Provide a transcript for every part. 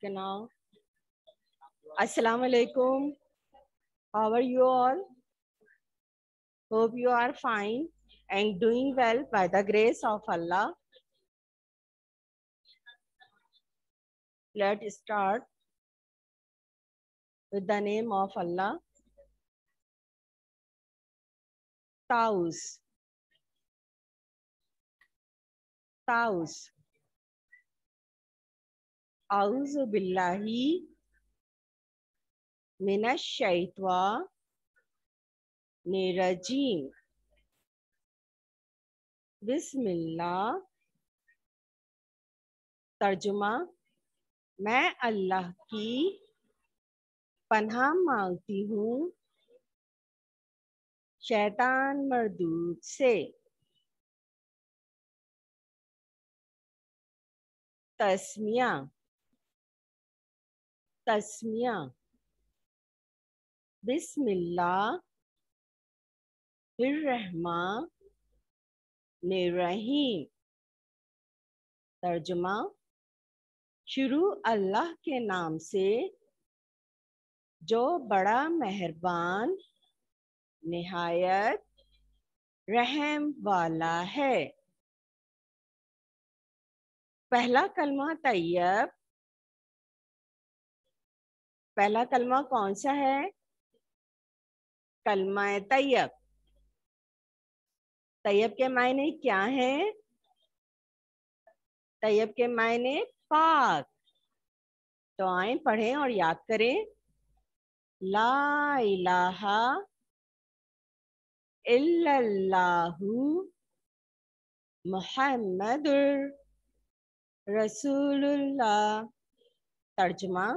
Okay, now. Assalamu alaikum. How are you all? Hope you are fine and doing well by the grace of Allah. Let's start with the name of Allah. Taus. Taus. Auzu billahi minash shaitani rajim. बिस्मिल्लाह। तर्जुमा, मैं अल्लाह की पनाह मांगती हूँ शैतान मर्दूद से। तस्मिया। तस्मिया। बिस्मिल्लाहिर्रहमानिर्रहीम। तर्जुमा, शुरू अल्लाह के नाम से जो बड़ा मेहरबान निहायत रहम वाला है। पहला कलमा तैयब। पहला कलमा कौन सा है? कलमा तैयब। तैयब के मायने क्या है? तैयब के मायने पाक। तो आए पढ़ें और याद करें। ला इलाहा इल्लल्लाहु मुहम्मदुर रसूलुल्लाह। तर्जुमा,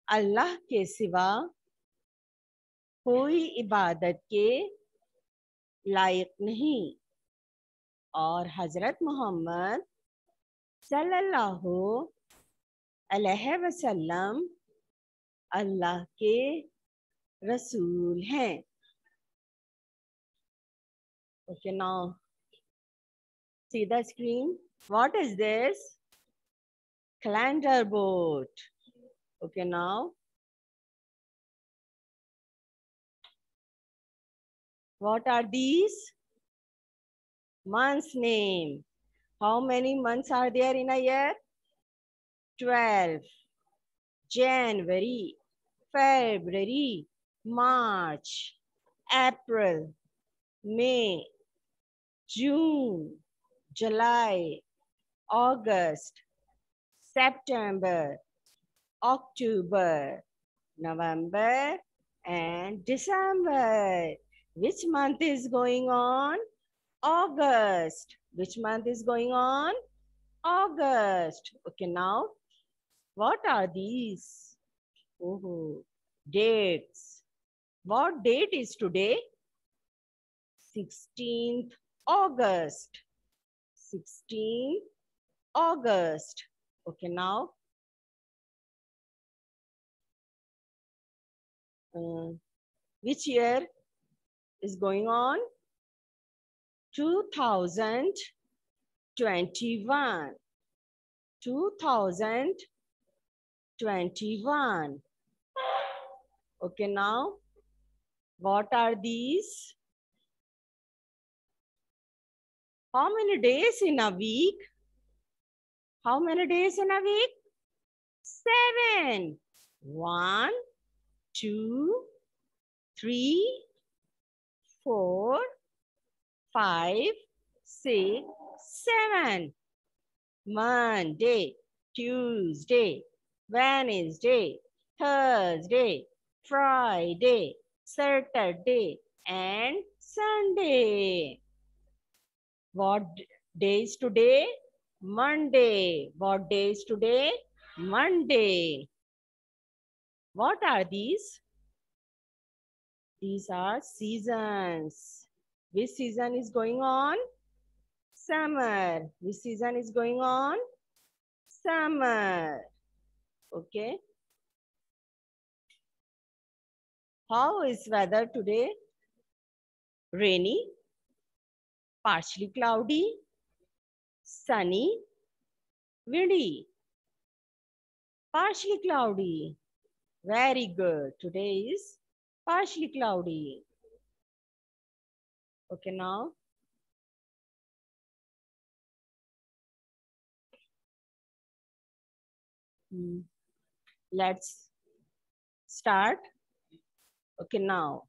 अल्लाह के सिवा कोई इबादत के लायक नहीं और हजरत मोहम्मद सल्लल्लाहु अलैहि वसल्लम अल्लाह के रसूल हैं। Okay, now see the screen. What is this? Calendar board. Okay, now what are these? Months name. How many months are there in a year? 12. January, February, March, April, May, June, July, August, September, October, November, and December. Which month is going on? August. Which month is going on? August. Okay, now what are these? Oh, dates. What date is today? 16th August. 16th August. Okay, now which year is going on? 2021. 2021. Okay, now what are these? How many days in a week? How many days in a week? 7. 1, 2, 3, 4, 5, 6, 7. Monday, Tuesday, Wednesday, Thursday, Friday, Saturday, and Sunday. What day is today? Monday. What day is today? Monday. What are these? These are seasons. Which season is going on? Summer. Which season is going on? Summer. Okay. How is weather today? Rainy, partially cloudy, sunny, windy. Partially cloudy. Very good. Today is partially cloudy. Okay, now. Let's start. Okay, now.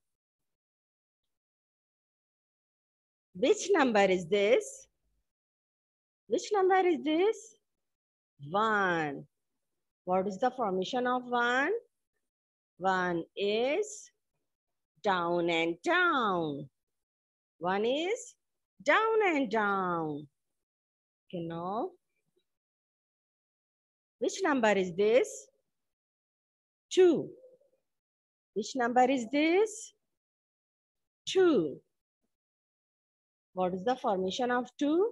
Which number is this? Which number is this? 1. What is the formation of 1? 1 is down and down. 1 is down and down. Okay, now. Which number is this? 2. Which number is this? 2. What is the formation of 2?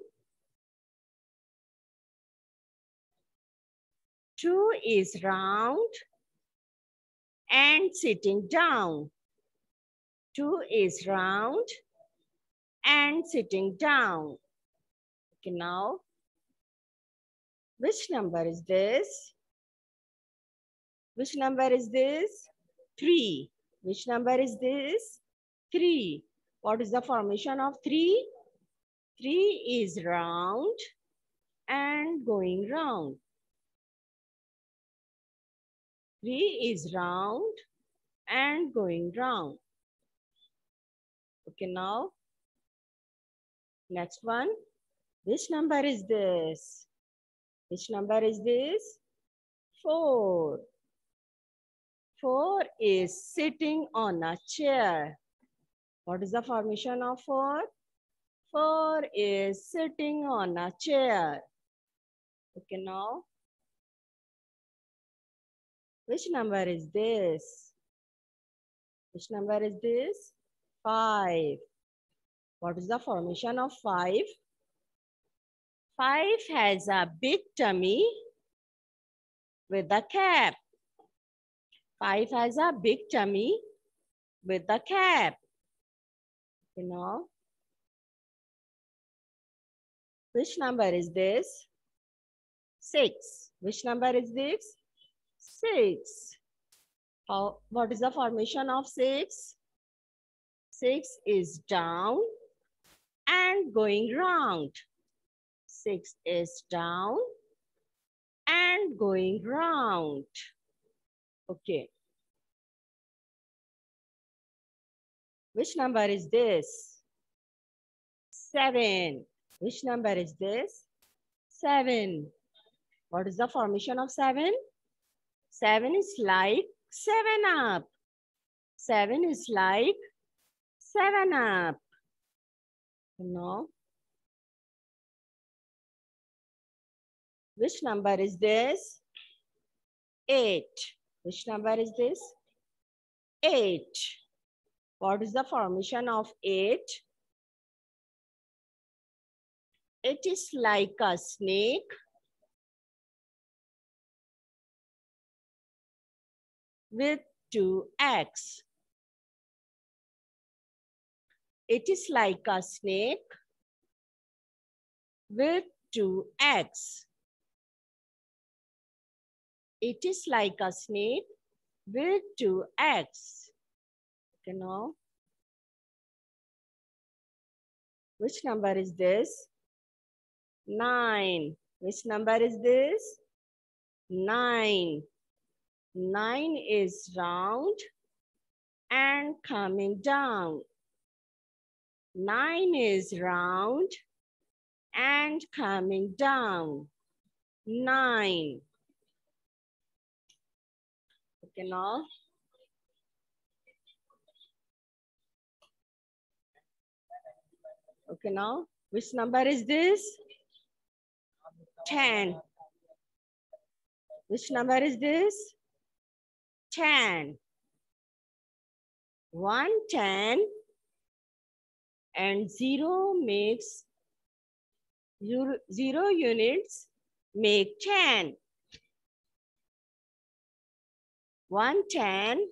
2 is round and sitting down. 2 is round and sitting down. Okay, now, which number is this? Which number is this? 3. Which number is this? 3. What is the formation of 3? 3 is round and going round. 3 is round and going round. Okay, now, next one. Which number is this? Which number is this? 4. 4 is sitting on a chair. What is the formation of 4? 4 is sitting on a chair. Okay, now. Which number is this? Which number is this? 5. What is the formation of 5? 5 has a big tummy with a cap. 5 has a big tummy with a cap. You know. Which number is this? 6. Which number is this? 6. What is the formation of 6? 6 is down and going round. 6 is down and going round. Okay. Which number is this? 7. Which number is this? 7. What is the formation of 7? 7 is like 7-Up. 7 is like 7-Up. No. Which number is this? 8. Which number is this? 8. What is the formation of 8? It is like a snake with 2 eggs. It is like a snake with 2 eggs. It is like a snake with 2 eggs. Okay, now. Which number is this? 9. Which number is this? 9. 9 is round and coming down. 9 is round and coming down. 9. Okay, now. Okay, now. Which number is this? 10. Which number is this? 10. 1, 10 and 0 makes 0 units make 10. 1, 10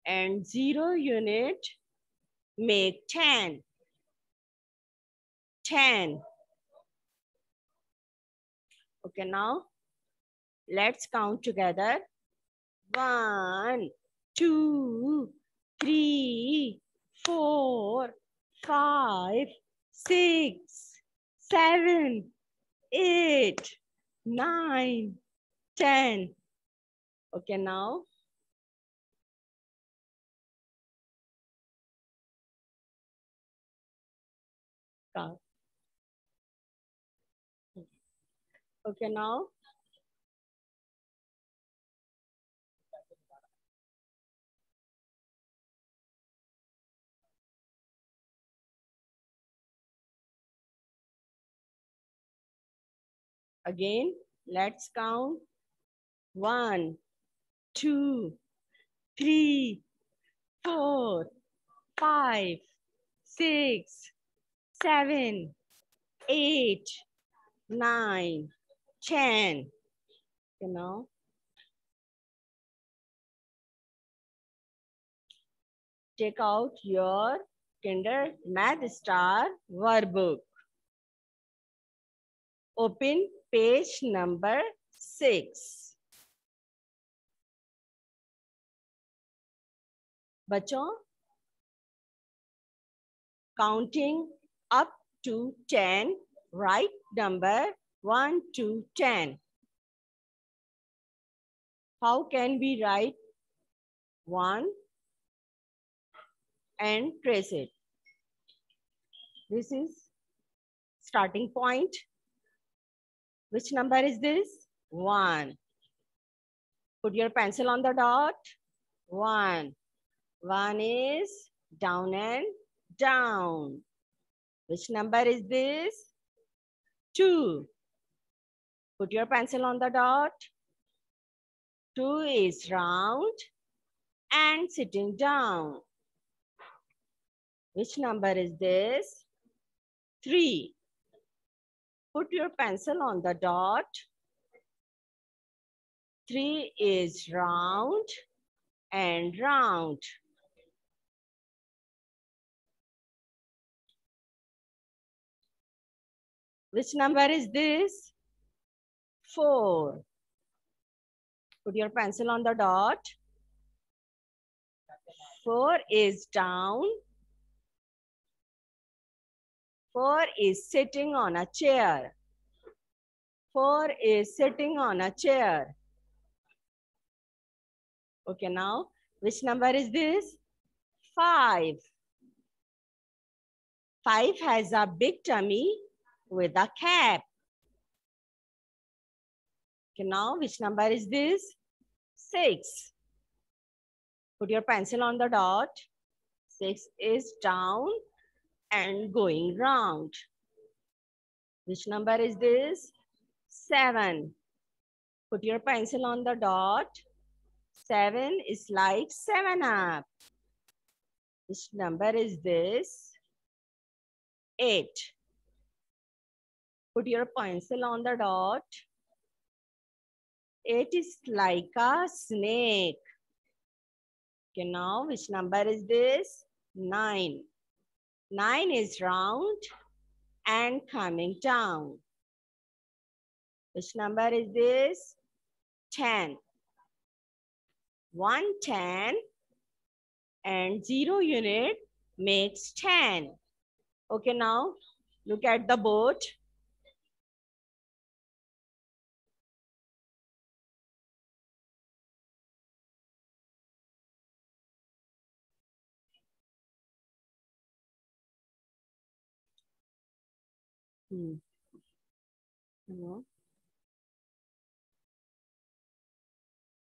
and 0 unit make 10. 10. Okay, now Let's count together. 1, 2, 3, 4, 5, 6, 7, 8, 9, 10. Okay, now count. Okay, now again, let's count. 1, 2, 3, 4, 5, 6, 7, 8, 9, 10. You know, take out your Kinder Math Star workbook. Open page number 6. बच्चों, counting up to 10, write number 1 to 10. How can we write 1 and trace it? This is starting point. Which number is this? 1. Put your pencil on the dot. 1. 1 is down and down. Which number is this? 2. Put your pencil on the dot. 2 is round and sitting down. Which number is this? 3. Put your pencil on the dot. 3 is round and round. Which number is this? 4. Put your pencil on the dot. 4 is down. 4 is sitting on a chair. 4 is sitting on a chair. Okay, now, which number is this? 5. 5 has a big tummy with a cap. Okay, now, which number is this? 6. Put your pencil on the dot. 6 is down and going round. Which number is this? 7. Put your pencil on the dot. 7 is like 7-up. Which number is this? 8. Put your pencil on the dot. 8 is like a snake. Okay, now which number is this? 9. 9 is round and coming down. Which number is this? 10. 1 10 and 0 unit makes 10. Okay, now look at the board.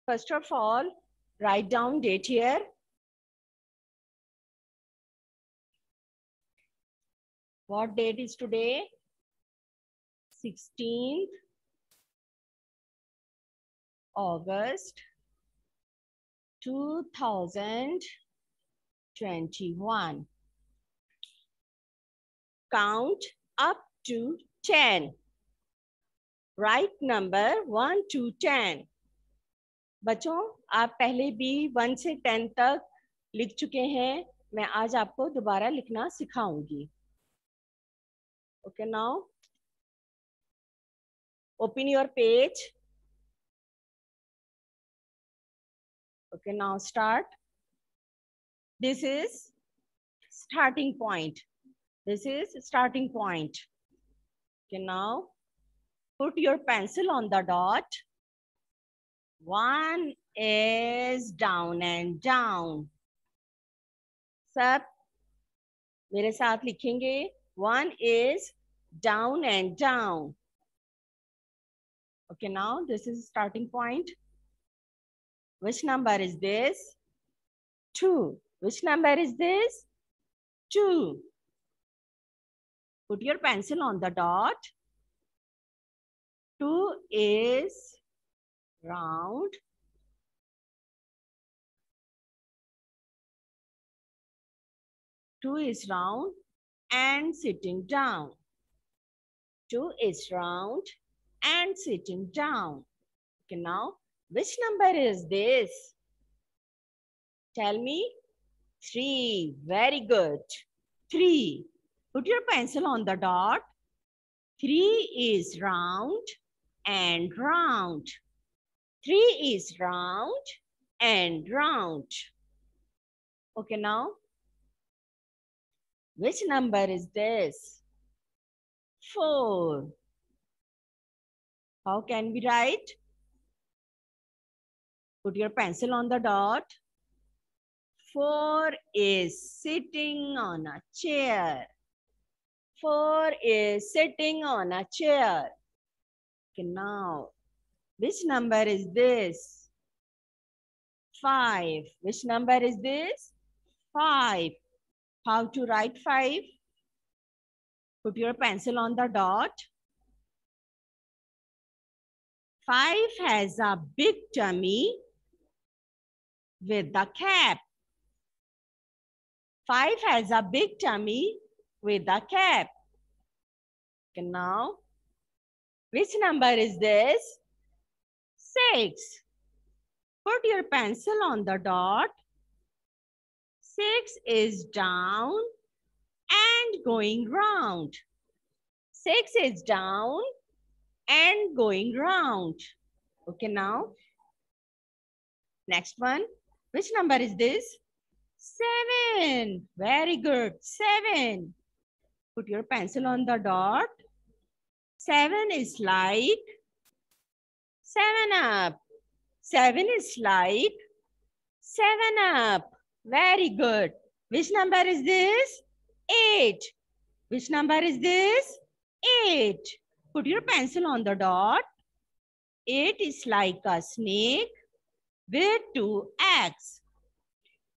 First of all, write down date here. What date is today? 16th August 2021. Count up to 10. Write number 1 to 10. बच्चों, आप पहले भी 1 से 10 तक लिख चुके हैं. मैं आज आपको दोबारा लिखना सिखाऊंगी. Okay, now open your page. Okay, now start. This is starting point. This is starting point. Okay, now put your pencil on the dot. 1 is down and down. सब मेरे साथ लिखेंगे. 1 is down and down. Okay, now this is starting point. Which number is this? 2. Which number is this? 2. Put your pencil on the dot. 2 is round. 2 is round and sitting down. 2 is round and sitting down. Okay, now which number is this? Tell me. 3. Very good. 3. Put your pencil on the dot. 3 is round and round. 3 is round and round. Okay, now which number is this? 4. How can we write? Put your pencil on the dot. 4 is sitting on a chair. 4 is sitting on a chair. Okay, now, which number is this? 5. Which number is this? 5. How to write 5? Put your pencil on the dot. 5 has a big tummy with the cap. 5 has a big tummy with the cap. Okay, now, which number is this? 6. Put your pencil on the dot. 6 is down and going round. 6 is down and going round. Okay, now, next one. Which number is this? 7. Very good. 7. Put your pencil on the dot. 7 is like 7-Up. 7 is like 7-Up. Very good. Which number is this? 8. Which number is this? 8. Put your pencil on the dot. 8 is like a snake with 2 eggs.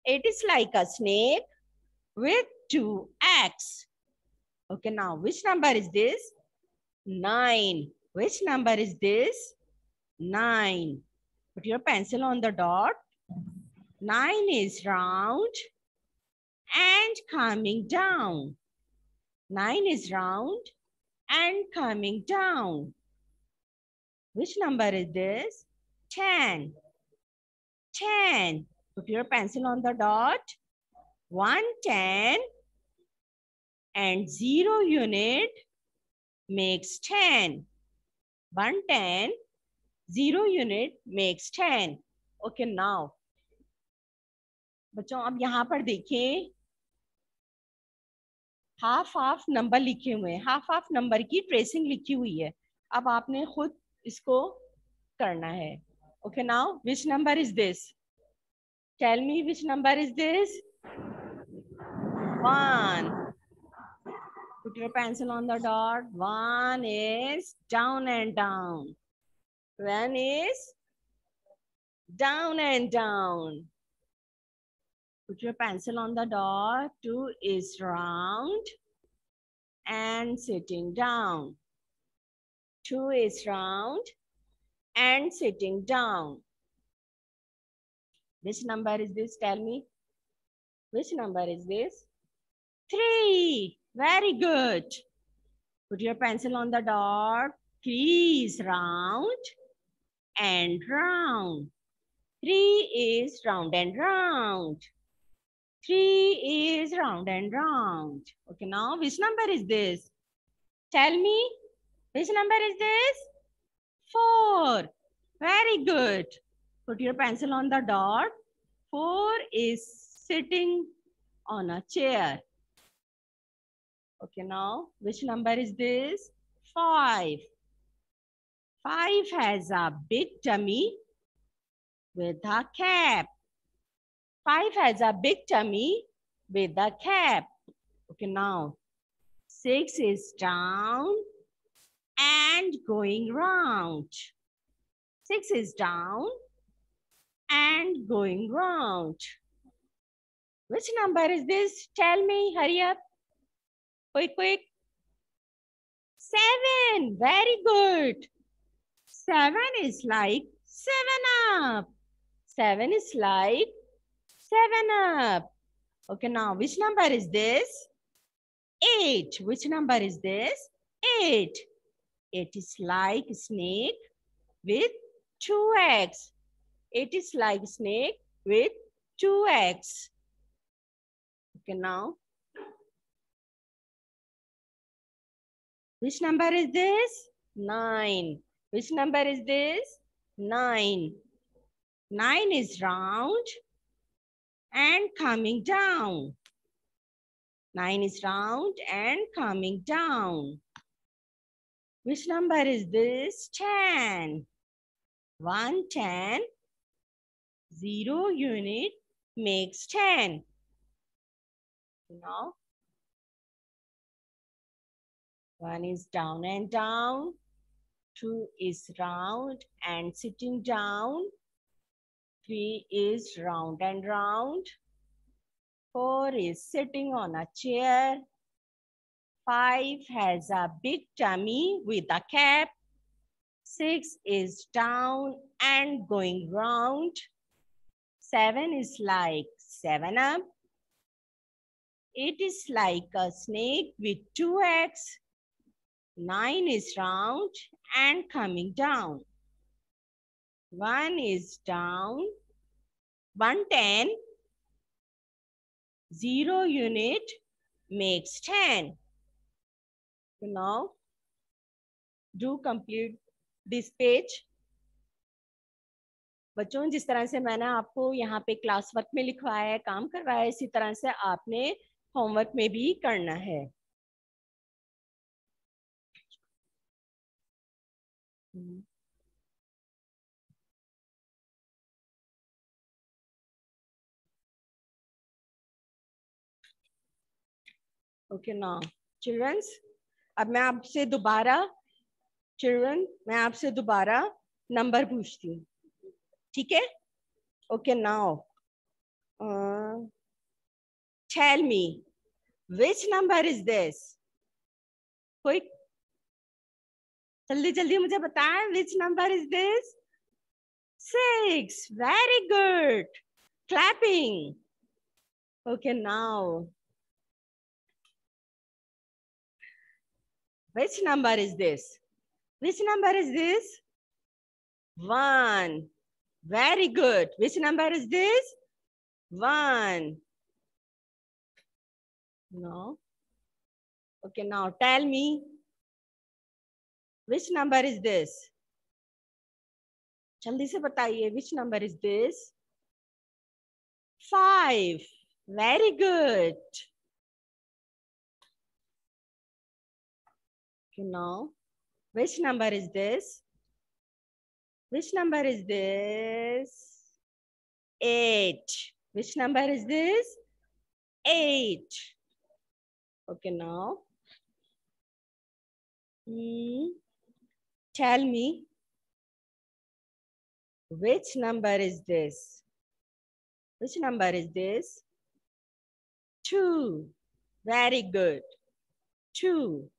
8 is like a snake with 2 eggs. Okay, now which number is this? 9. Which number is this? 9. Put your pencil on the dot. 9 is round and coming down. 9 is round and coming down. Which number is this? 10. 10. Put your pencil on the dot. 1 10 and 0 unit makes 10. 1 10, 0 unit makes 10. Okay, now. बच्चों अब यहाँ पर देखें half number लिखे हुए हैं. Half number की tracing लिखी हुई है. अब आपने खुद इसको करना है. Okay, now which number is this? Tell me which number is this? 1. Put your pencil on the dot. 1 is down and down. 1 is down and down. Put your pencil on the dot. 2 is round and sitting down. 2 is round and sitting down. Which number is this? Tell me. Which number is this? 3. Very good. Put your pencil on the dot. 3 is round and round. 3 is round and round. 3 is round and round. Okay, now which number is this? Tell me. Which number is this? 4. Very good. Put your pencil on the dot. 4 is sitting on a chair. Okay, now which number is this? 5. 5 has a big tummy with a cap. 5 has a big tummy with a cap. Okay, now 6 is down and going round. 6 is down and going round. Which number is this? Tell me, hurry up. Quick, quick. 7. Very good. 7 is like 7 up. 7 is like 7 up. Okay, now which number is this? 8. Which number is this? 8. 8 is like snake with 2 eggs. 8 is like snake with 2 eggs. Okay, now which number is this? 9. Which number is this? 9. 9 is round and coming down. 9 is round and coming down. Which number is this? 10. 1, 10. 0 unit makes 10. Now, 1 is down and down. 2 is round and sitting down. 3 is round and round. 4 is sitting on a chair. 5 has a big tummy with a cap. 6 is down and going round. 7 is like 7 up. 8 is like a snake with 2 eggs. 9 is round and coming down. 1 is down. 110. 0 unit makes 10. So now, do complete this page. बच्चों, जिस तरह से मैंने आपको यहाँ पे class work में लिखवाया है, काम करवाया है, इसी तरह से आपने होमवर्क में भी करना है. ओके ना चिल्ड्रंस, अब मैं आपसे दोबारा नंबर पूछती हूँ, ठीक है? Okay now tell me which number is this? कोई जल्दी जल्दी मुझे बताएं, which number is this? 6. Very good, clapping. Okay now which number is this? Which number is this? 1. Very good. Which number is this? 1. No. Okay, now tell me. Which number is this? जल्दी से बताइए, which number is this? 5. Very good. Okay, now, which number is this? Which number is this? 8. Which number is this? 8. Okay, now, tell me, which number is this? Which number is this? 2. Very good. 2.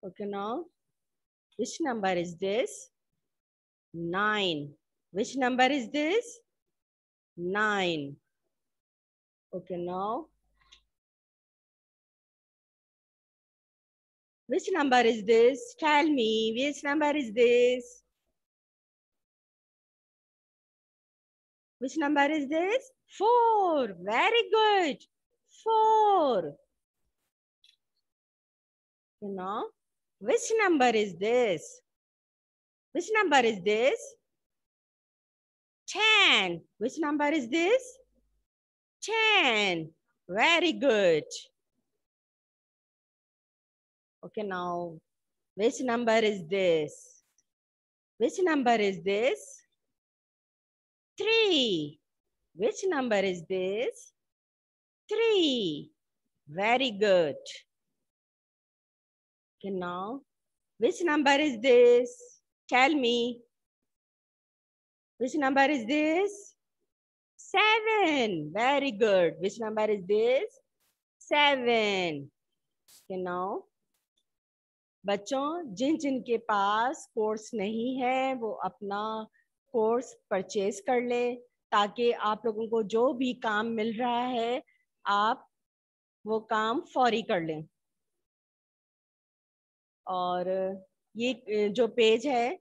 Okay, now, which number is this? 9. Which number is this? 9. Okay, now, which number is this? Tell me, which number is this? Which number is this? 4. Very good. 4. You know, which number is this? Which number is this? 10. Which number is this? 10. Very good. Okay, now, which number is this? Which number is this? 3. Which number is this? 3. Very good. Okay, now, which number is this? Tell me. Which number is this? 7. Very good. Which number is this? 7. Okay, now, बच्चों जिन जिन के पास course नहीं है वो अपना course purchase कर ले ताकि आप लोगों को जो भी काम मिल रहा है आप वो काम फौरी कर लें। और ये जो पेज है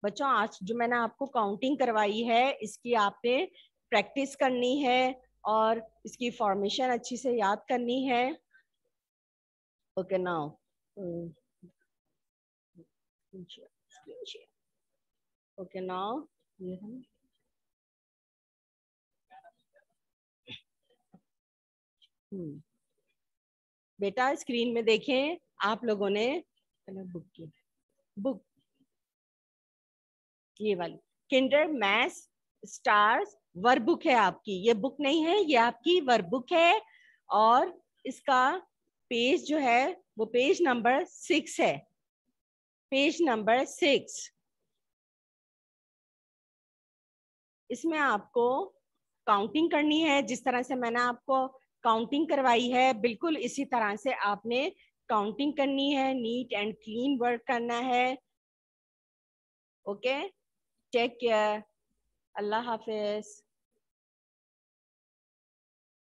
बच्चों आज जो मैंने आपको काउंटिंग करवाई है इसकी आपने प्रैक्टिस करनी है और इसकी फॉर्मेशन अच्छी से याद करनी है। ओके नाउ ओके नाउ बेटा स्क्रीन में देखें आप लोगों ने बुक की बुक ये वाली किंडर मैथ्स स्टार्स वर्कबुक है आपकी। ये बुक नहीं है ये आपकी वर्कबुक है और इसका पेज जो है वो पेज नंबर 6 है। पेज नंबर 6 इसमें आपको काउंटिंग करनी है जिस तरह से मैंने आपको काउंटिंग करवाई है बिल्कुल इसी तरह से आपने काउंटिंग करनी है। नीट एंड क्लीन वर्क करना है। Okay take care. अल्लाह हाफिज।